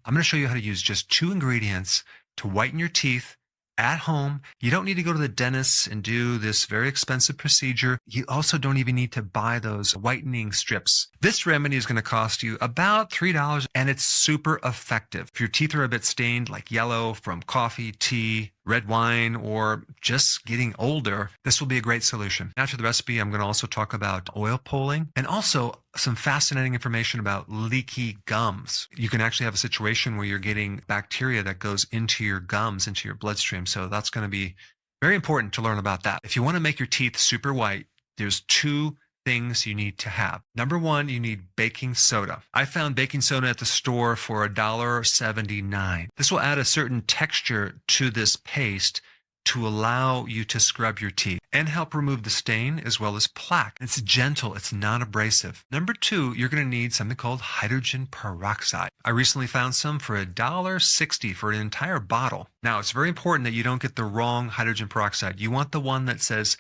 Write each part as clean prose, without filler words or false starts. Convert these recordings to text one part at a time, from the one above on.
I'm going to show you how to use just 2 ingredients to whiten your teeth at home. You don't need to go to the dentist and do this very expensive procedure. You also don't even need to buy those whitening strips. This remedy is going to cost you about $3, and it's super effective. If your teeth are a bit stained, like yellow from coffee, tea, red wine, or just getting older, this will be a great solution. After the recipe, I'm going to also talk about oil pulling and also some fascinating information about leaky gums. You can actually have a situation where you're getting bacteria that goes into your gums, into your bloodstream. So that's going to be very important to learn about that. If you want to make your teeth super white, there's 2 things you need to have. Number 1, you need baking soda. I found baking soda at the store for $1.79. This will add a certain texture to this paste to allow you to scrub your teeth and help remove the stain as well as plaque. It's gentle, it's non-abrasive. Number 2, you're going to need something called hydrogen peroxide. I recently found some for $1.60 for an entire bottle. Now, it's very important that you don't get the wrong hydrogen peroxide. You want the one that says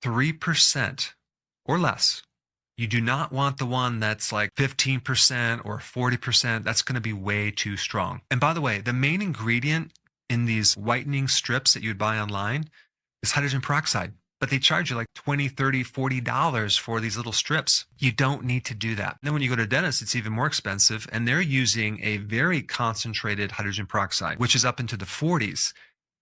3% or less. You do not want the one that's like 15% or 40%. That's going to be way too strong. And by the way, the main ingredient in these whitening strips that you'd buy online is hydrogen peroxide, but they charge you like $20, $30, $40 for these little strips. You don't need to do that. And then when you go to a dentist, it's even more expensive, and they're using a very concentrated hydrogen peroxide, which is up into the 40s.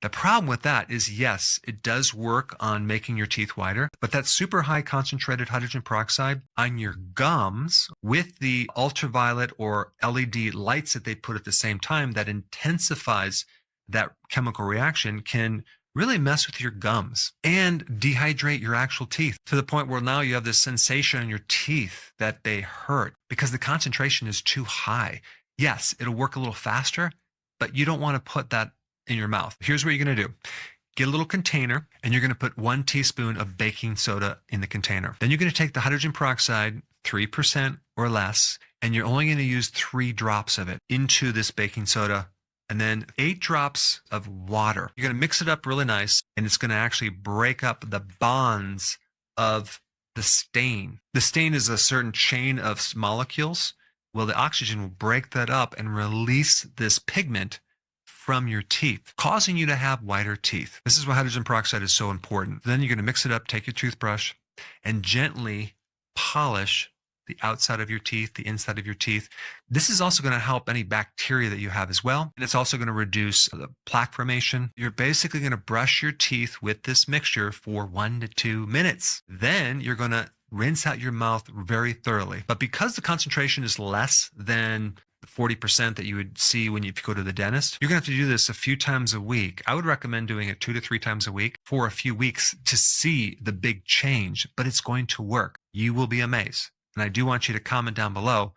The problem with that is, yes, it does work on making your teeth whiter, but that super high concentrated hydrogen peroxide on your gums with the ultraviolet or LED lights that they put at the same time that intensifies that chemical reaction can really mess with your gums and dehydrate your actual teeth to the point where now you have this sensation in your teeth that they hurt because the concentration is too high. Yes, it'll work a little faster, but you don't want to put that in your mouth. Here's what you're going to do. Get a little container, and you're going to put 1 teaspoon of baking soda in the container. Then you're going to take the hydrogen peroxide, 3% or less, and you're only going to use 3 drops of it into this baking soda, and then 8 drops of water. You're going to mix it up really nice, and it's going to actually break up the bonds of the stain. The stain is a certain chain of molecules. Well, the oxygen will break that up and release this pigment from your teeth, causing you to have whiter teeth. This is why hydrogen peroxide is so important. Then you're going to mix it up, take your toothbrush, and gently polish the outside of your teeth, the inside of your teeth. This is also going to help any bacteria that you have as well. And it's also going to reduce the plaque formation. You're basically going to brush your teeth with this mixture for 1 to 2 minutes. Then you're going to rinse out your mouth very thoroughly. But because the concentration is less than the 40% that you would see when you go to the dentist, you're going to have to do this a few times a week. I would recommend doing it 2 to 3 times a week for a few weeks to see the big change, but it's going to work. You will be amazed. And I do want you to comment down below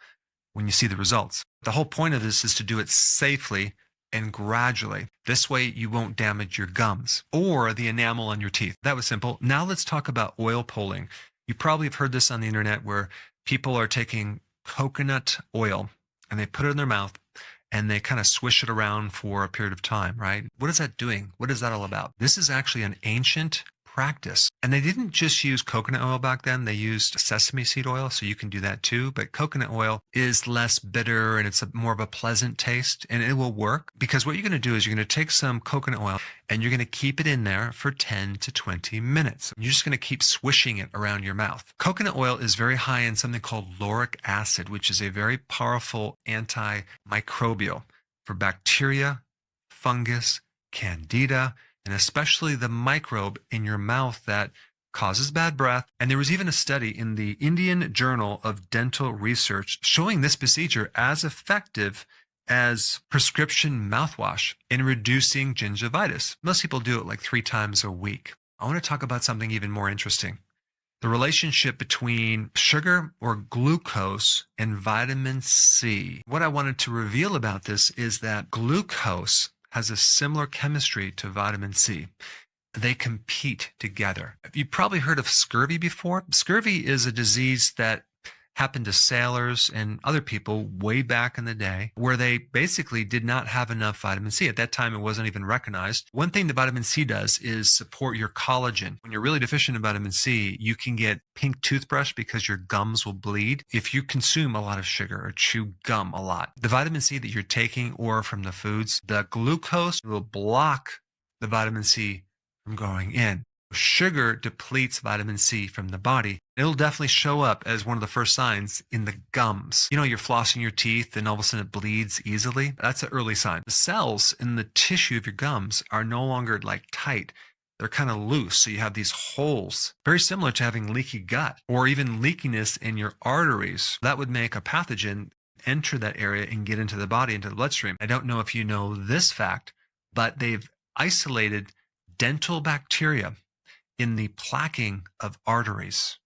when you see the results. The whole point of this is to do it safely and gradually. This way you won't damage your gums or the enamel on your teeth. That was simple. Now let's talk about oil pulling. You probably have heard this on the internet where people are taking coconut oil and they put it in their mouth and they kind of swish it around for a period of time, right? What is that doing? What is that all about? This is actually an ancient practice. And they didn't just use coconut oil back then. They used sesame seed oil, so you can do that too. But coconut oil is less bitter and it's more of a pleasant taste, and it will work because what you're going to do is you're going to take some coconut oil and you're going to keep it in there for 10 to 20 minutes. You're just going to keep swishing it around your mouth. Coconut oil is very high in something called lauric acid, which is a very powerful antimicrobial for bacteria, fungus, candida, and especially the microbe in your mouth that causes bad breath. And there was even a study in the Indian Journal of Dental Research showing this procedure as effective as prescription mouthwash in reducing gingivitis. Most people do it like 3 times a week. I want to talk about something even more interesting. The relationship between sugar or glucose and vitamin C. What I wanted to reveal about this is that glucose has a similar chemistry to vitamin C. They compete together. You've probably heard of scurvy before. Scurvy is a disease that happened to sailors and other people way back in the day, where they basically did not have enough vitamin C. At that time, it wasn't even recognized. One thing that vitamin C does is support your collagen. When you're really deficient in vitamin C, you can get pink toothbrush because your gums will bleed if you consume a lot of sugar or chew gum a lot. The vitamin C that you're taking or from the foods, the glucose will block the vitamin C from going in. Sugar depletes vitamin C from the body. It'll definitely show up as one of the first signs in the gums. You know, you're flossing your teeth and all of a sudden it bleeds easily. That's an early sign. The cells in the tissue of your gums are no longer like tight. They're kind of loose. So you have these holes, very similar to having leaky gut or even leakiness in your arteries. That would make a pathogen enter that area and get into the body, into the bloodstream. I don't know if you know this fact, but they've isolated dental bacteria in the plaquing of arteries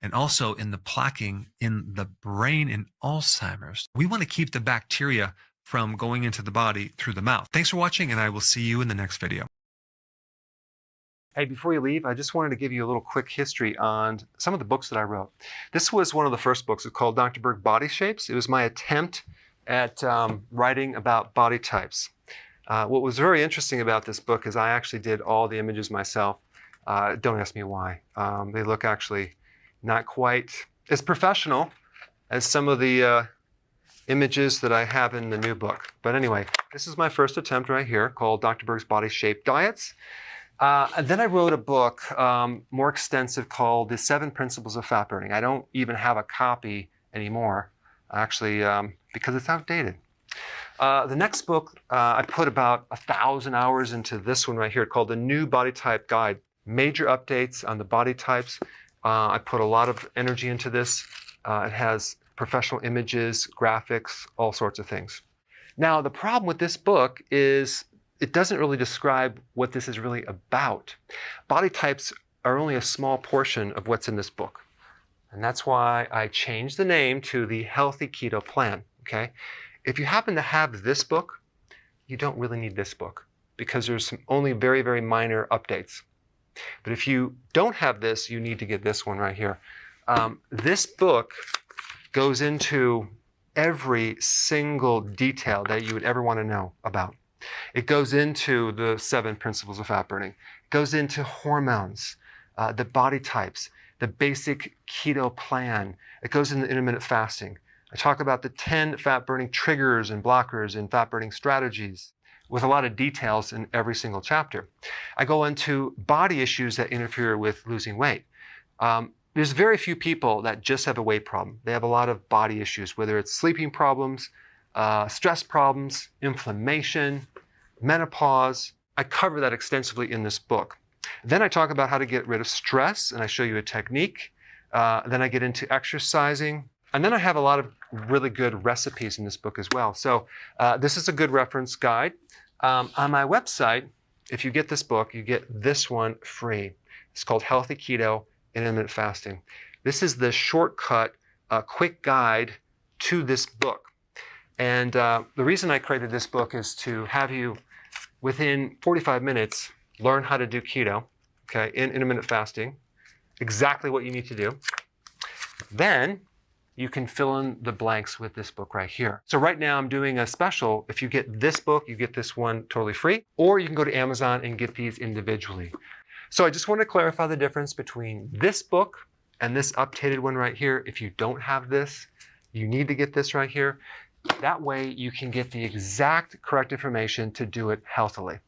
and also in the plaquing in the brain in Alzheimer's. We want to keep the bacteria from going into the body through the mouth. Thanks for watching, and I will see you in the next video. Hey, before you leave, I just wanted to give you a little quick history on some of the books that I wrote. This was one of the first books. It's called Dr. Berg Body Shapes. It was my attempt at writing about body types. What was very interesting about this book is I actually did all the images myself. Don't ask me why. They look actually not quite as professional as some of the images that I have in the new book. But anyway, this is my first attempt right here called Dr. Berg's Body Shape Diets. And then I wrote a book more extensive called The 7 Principles of Fat Burning. I don't even have a copy anymore, actually, because it's outdated. The next book, I put about 1,000 hours into this one right here called The New Body Type Guide. Major updates on the body types. I put a lot of energy into this. It has professional images, graphics, all sorts of things. Now, the problem with this book is it doesn't really describe what this is really about. Body types are only a small portion of what's in this book. And that's why I changed the name to the Healthy Keto Plan, okay? If you happen to have this book, you don't really need this book because there's only very, very minor updates. But if you don't have this, you need to get this one right here. This book goes into every single detail that you would ever want to know about. It goes into the 7 principles of fat burning. It goes into hormones, the body types, the basic keto plan. It goes into intermittent fasting. I talk about the 10 fat burning triggers and blockers and fat burning strategies, with a lot of details in every single chapter. I go into body issues that interfere with losing weight. There's very few people that just have a weight problem. They have a lot of body issues, whether it's sleeping problems, stress problems, inflammation, menopause. I cover that extensively in this book. Then I talk about how to get rid of stress, and I show you a technique. Then I get into exercising. And then I have a lot of really good recipes in this book as well. So this is a good reference guide. On my website, if you get this book, you get this one free. It's called Healthy Keto and Intermittent Fasting. This is the shortcut, quick guide to this book. And the reason I created this book is to have you, within 45 minutes, learn how to do keto, okay, in intermittent fasting, exactly what you need to do. Then you can fill in the blanks with this book right here. So right now I'm doing a special. If you get this book, you get this one totally free, or you can go to Amazon and get these individually. So I just want to clarify the difference between this book and this updated one right here. If you don't have this, you need to get this right here. That way you can get the exact correct information to do it healthily.